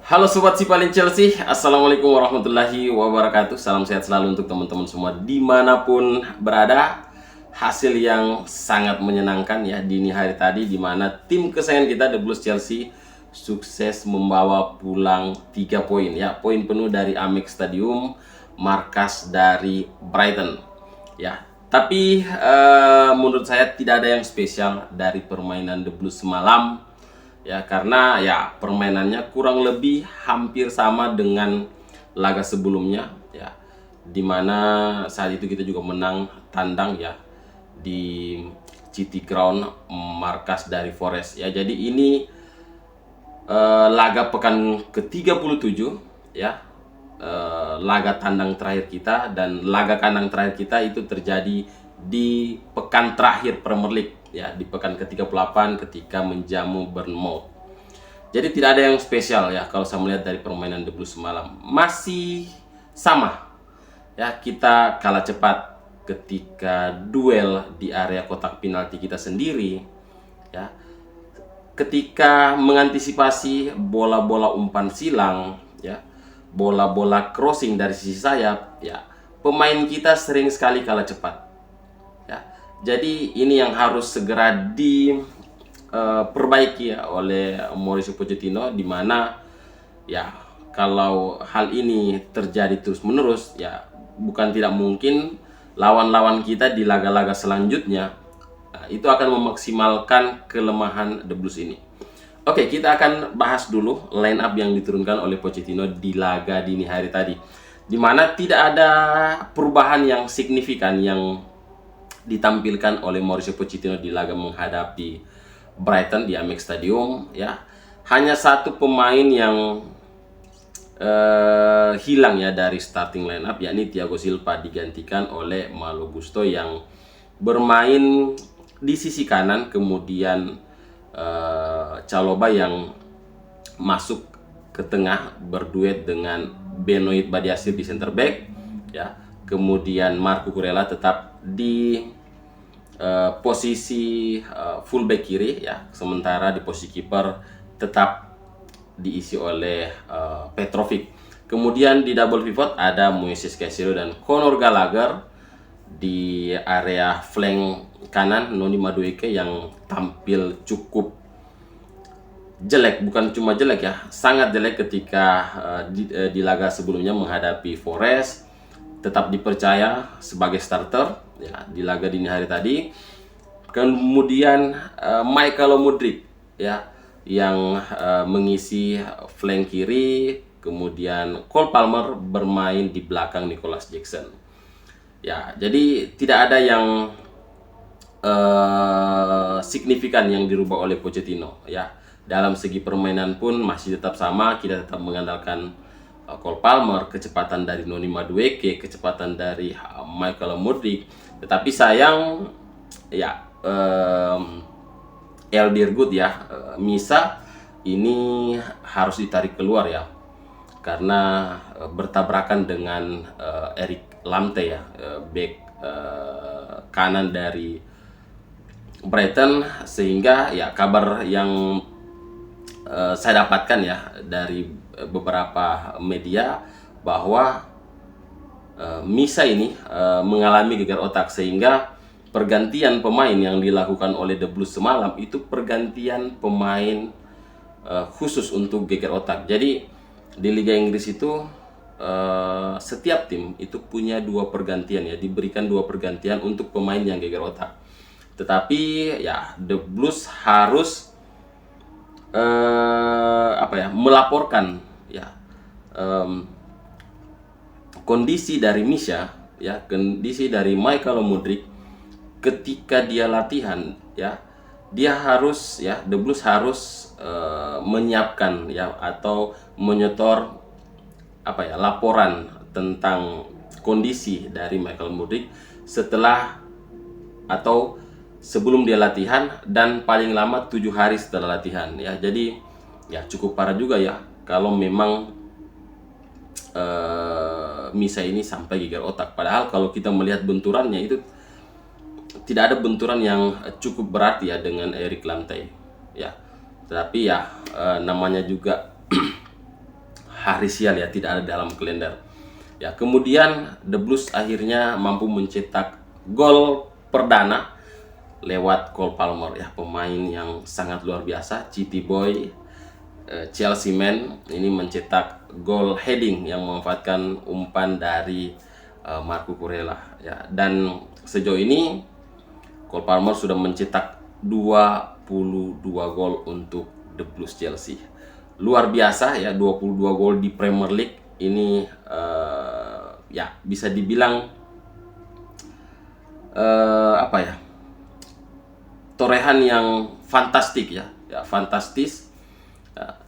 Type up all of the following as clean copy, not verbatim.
Halo Sobat Sipalin Chelsea, Assalamualaikum warahmatullahi wabarakatuh. Salam sehat selalu untuk teman-teman semua dimanapun berada. Hasil yang sangat menyenangkan ya dini hari tadi, di mana tim kesayangan kita The Blues Chelsea sukses membawa pulang 3 poin ya. Poin penuh dari Amex Stadium, markas dari Brighton ya. Tapi menurut saya tidak ada yang spesial dari permainan The Blues semalam ya, karena ya permainannya kurang lebih hampir sama dengan laga sebelumnya ya, dimana saat itu kita juga menang tandang ya di City Ground, markas dari Forest ya. Jadi ini laga pekan ke-37 ya, laga tandang terakhir kita, dan laga kandang terakhir kita itu terjadi di pekan terakhir Premier League ya, di pekan ke-38 ketika menjamu Bournemouth. Jadi tidak ada yang spesial ya kalau saya melihat dari permainan The Blues semalam. Masih sama ya, kita kalah cepat ketika duel di area kotak penalti kita sendiri ya. Ketika mengantisipasi bola-bola umpan silang ya, bola-bola crossing dari sisi sayap ya, pemain kita sering sekali kalah cepat ya. Jadi ini yang harus segera diperbaiki ya oleh Mauricio Pochettino, di mana ya kalau hal ini terjadi terus-menerus ya, bukan tidak mungkin lawan-lawan kita di laga-laga selanjutnya itu akan memaksimalkan kelemahan The Blues ini. Oke, kita akan bahas dulu line up yang diturunkan oleh Pochettino di laga dini hari tadi, di mana tidak ada perubahan yang signifikan yang ditampilkan oleh Mauricio Pochettino di laga menghadapi Brighton di Amex Stadium ya. Hanya satu pemain yang hilang ya dari starting line up, yakni Thiago Silva, digantikan oleh Malo Gusto yang bermain di sisi kanan, kemudian Chalobah yang masuk ke tengah berduet dengan Benoit Badiashile di center back ya. Kemudian Marco Kurela tetap di posisi fullback kiri ya, sementara di posisi kiper tetap diisi oleh Petrovic. Kemudian di double pivot ada Moises Caicedo dan Conor Gallagher. Di area flank kanan Noni Madueke yang tampil cukup jelek, bukan cuma jelek ya, sangat jelek ketika di laga sebelumnya menghadapi Forest. Tetap dipercaya sebagai starter ya di laga dini hari tadi. Kemudian Michael Mudryk ya yang mengisi flank kiri, kemudian Cole Palmer bermain di belakang Nicholas Jackson. Ya, jadi tidak ada yang signifikan yang dirubah oleh Pochettino ya. Dalam segi permainan pun masih tetap sama, kita tetap mengandalkan Cole Palmer, kecepatan dari Noni Madueke, kecepatan dari Michael Mudryk. Tetapi sayang ya, Eldirgood ya, Misa ini harus ditarik keluar ya, karena bertabrakan dengan Eric Lamptey ya, back kanan dari Brighton. Sehingga ya kabar yang saya dapatkan ya dari beberapa media bahwa Misa ini mengalami gegar otak, sehingga pergantian pemain yang dilakukan oleh The Blues semalam itu pergantian pemain khusus untuk gegar otak. Jadi di Liga Inggris itu setiap tim itu punya 2 pergantian ya, diberikan 2 pergantian untuk pemain yang gegar otak. Tetapi ya The Blues harus melaporkan ya kondisi dari Misha ya, kondisi dari Michael Mudryk ketika dia latihan ya. Dia harus ya, The Blues harus menyiapkan ya atau menyetor laporan tentang kondisi dari Michael Mudryk setelah atau sebelum dia latihan, dan paling lama 7 hari setelah latihan ya. Jadi ya cukup parah juga ya kalau memang Misa ini sampai gegar otak. Padahal kalau kita melihat benturannya itu tidak ada benturan yang cukup berat ya dengan Eric Lamptey ya. Tetapi ya namanya juga hari sial ya, tidak ada dalam kalender. Ya, kemudian The Blues akhirnya mampu mencetak gol perdana lewat Cole Palmer ya, pemain yang sangat luar biasa, City Boy, Chelsea man ini mencetak gol heading yang memanfaatkan umpan dari Marco Kurela ya. Dan sejauh ini Cole Palmer sudah mencetak 22 gol untuk The Blues Chelsea. Luar biasa ya, 22 gol di Premier League ini ya bisa dibilang apa ya, torehan yang fantastik ya, fantastis ya,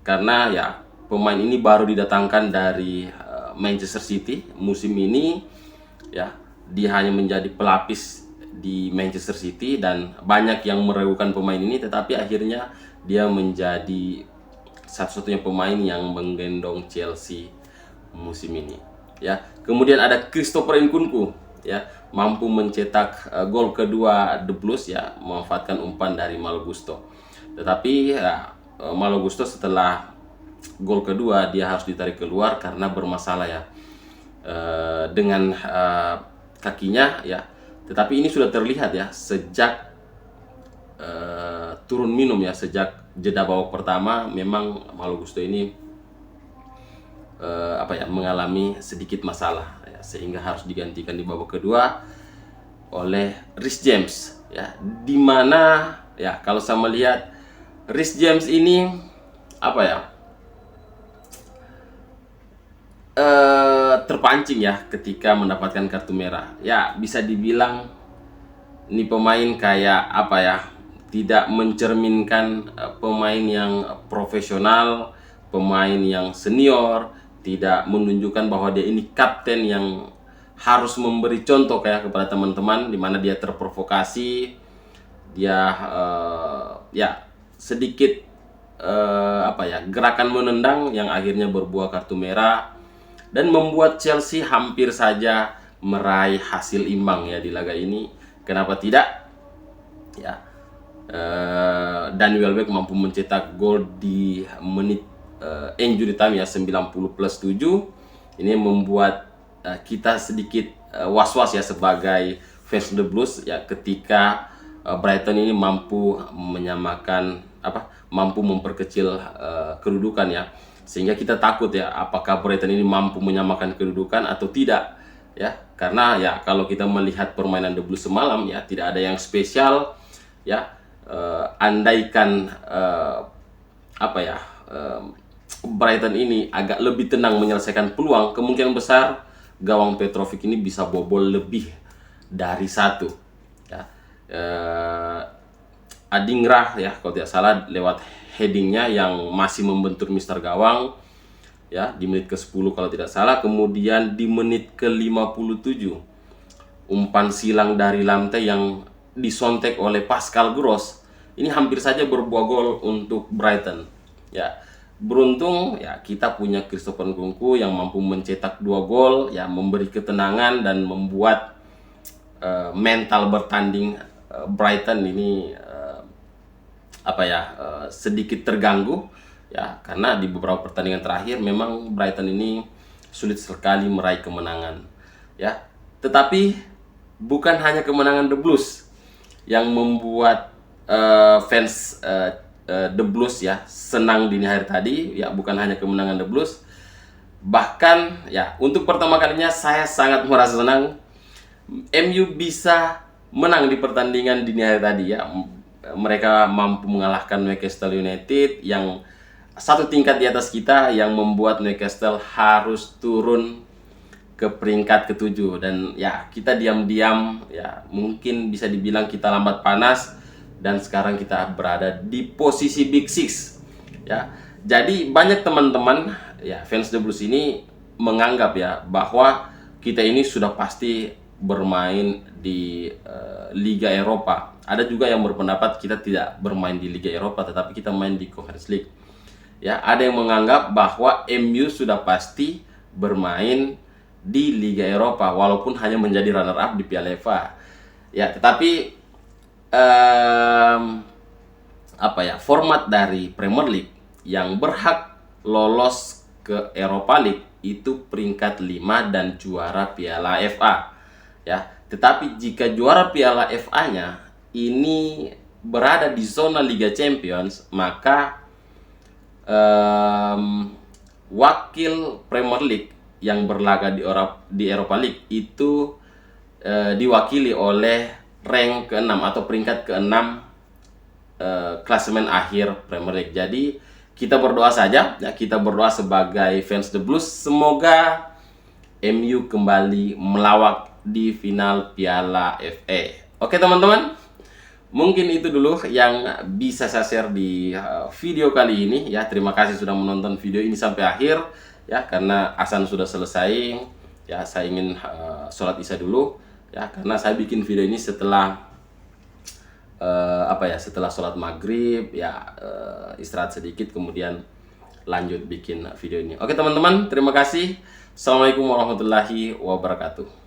karena ya pemain ini baru didatangkan dari Manchester City musim ini ya. Dia hanya menjadi pelapis di Manchester City dan banyak yang meragukan pemain ini, tetapi akhirnya dia menjadi satu-satunya pemain yang menggendong Chelsea musim ini ya. Kemudian ada Christopher Nkunku ya, mampu mencetak gol kedua The Blues ya, memanfaatkan umpan dari Malo Gusto. Tetapi ya, Malo Gusto setelah gol kedua dia harus ditarik keluar karena bermasalah ya dengan kakinya ya. Tetapi ini sudah terlihat ya sejak turun minum ya, sejak jeda babak pertama memang Malo Gusto ini apa ya, mengalami sedikit masalah ya, sehingga harus digantikan di babak kedua oleh Reece James ya. Dimana ya kalau saya melihat Reece James ini apa ya, terpancing ya ketika mendapatkan kartu merah ya. Bisa dibilang ini pemain kayak apa ya, tidak mencerminkan pemain yang profesional, pemain yang senior, tidak menunjukkan bahwa dia ini kapten yang harus memberi contoh kayak kepada teman-teman, dimana dia terprovokasi, dia ya sedikit apa ya, gerakan menendang yang akhirnya berbuah kartu merah dan membuat Chelsea hampir saja meraih hasil imbang ya di laga ini. Kenapa tidak ya, Danny Welbeck mampu mencetak gol di menit injury time ya, 90+7. Ini membuat kita sedikit was-was ya sebagai fans The Blues ya, ketika Brighton ini mampu menyamakan mampu memperkecil kedudukan ya, sehingga kita takut ya apakah Brighton ini mampu menyamakan kedudukan atau tidak ya. Karena ya kalau kita melihat permainan The Blues semalam ya, tidak ada yang spesial ya. Andaikan Brighton ini agak lebih tenang menyelesaikan peluang, kemungkinan besar gawang Petrovic ini bisa bobol lebih dari satu ya. Adingra ya kalau tidak salah lewat headingnya yang masih membentur Mister Gawang ya di menit ke-10 kalau tidak salah. Kemudian di menit ke-57 umpan silang dari lantai yang disontek oleh Pascal Gross ini hampir saja berbuah gol untuk Brighton ya. Beruntung ya kita punya Christopher Nkunku yang mampu mencetak 2 gol ya, memberi ketenangan dan membuat mental bertanding Brighton ini sedikit terganggu ya, karena di beberapa pertandingan terakhir memang Brighton ini sulit sekali meraih kemenangan ya. Tetapi bukan hanya kemenangan The Blues yang membuat fans The Blues ya senang dini hari tadi ya, bukan hanya kemenangan The Blues, bahkan ya untuk pertama kalinya saya sangat merasa senang MU bisa menang di pertandingan dini hari tadi ya. Mereka mampu mengalahkan Newcastle United yang satu tingkat di atas kita, yang membuat Newcastle harus turun ke peringkat ke-7. Dan ya kita diam-diam ya, mungkin bisa dibilang kita lambat panas, dan sekarang kita berada di posisi Big Six ya. Jadi banyak teman-teman ya fans The Blues ini menganggap ya bahwa kita ini sudah pasti bermain di Liga Eropa. Ada juga yang berpendapat kita tidak bermain di Liga Eropa, tetapi kita main di Conference League ya. Ada yang menganggap bahwa MU sudah pasti bermain di Liga Eropa walaupun hanya menjadi runner up di Piala FA ya. Tetapi format dari Premier League yang berhak lolos ke Europa League itu peringkat 5 dan juara Piala FA ya. Tetapi jika juara Piala FA-nya ini berada di zona Liga Champions, maka wakil Premier League yang berlaga di Europa League itu diwakili oleh rank ke-6 atau peringkat ke-6 klasemen akhir Premier League. Jadi kita berdoa saja ya, kita berdoa sebagai fans The Blues, semoga MU kembali melawak di final Piala FA. Oke teman-teman, mungkin itu dulu yang bisa saya share di video kali ini ya. Terima kasih sudah menonton video ini sampai akhir ya, karena azan sudah selesai ya. Saya ingin sholat isya dulu ya, karena saya bikin video ini setelah setelah sholat maghrib ya, istirahat sedikit kemudian lanjut bikin video ini. Oke teman-teman, terima kasih. Assalamualaikum warahmatullahi wabarakatuh.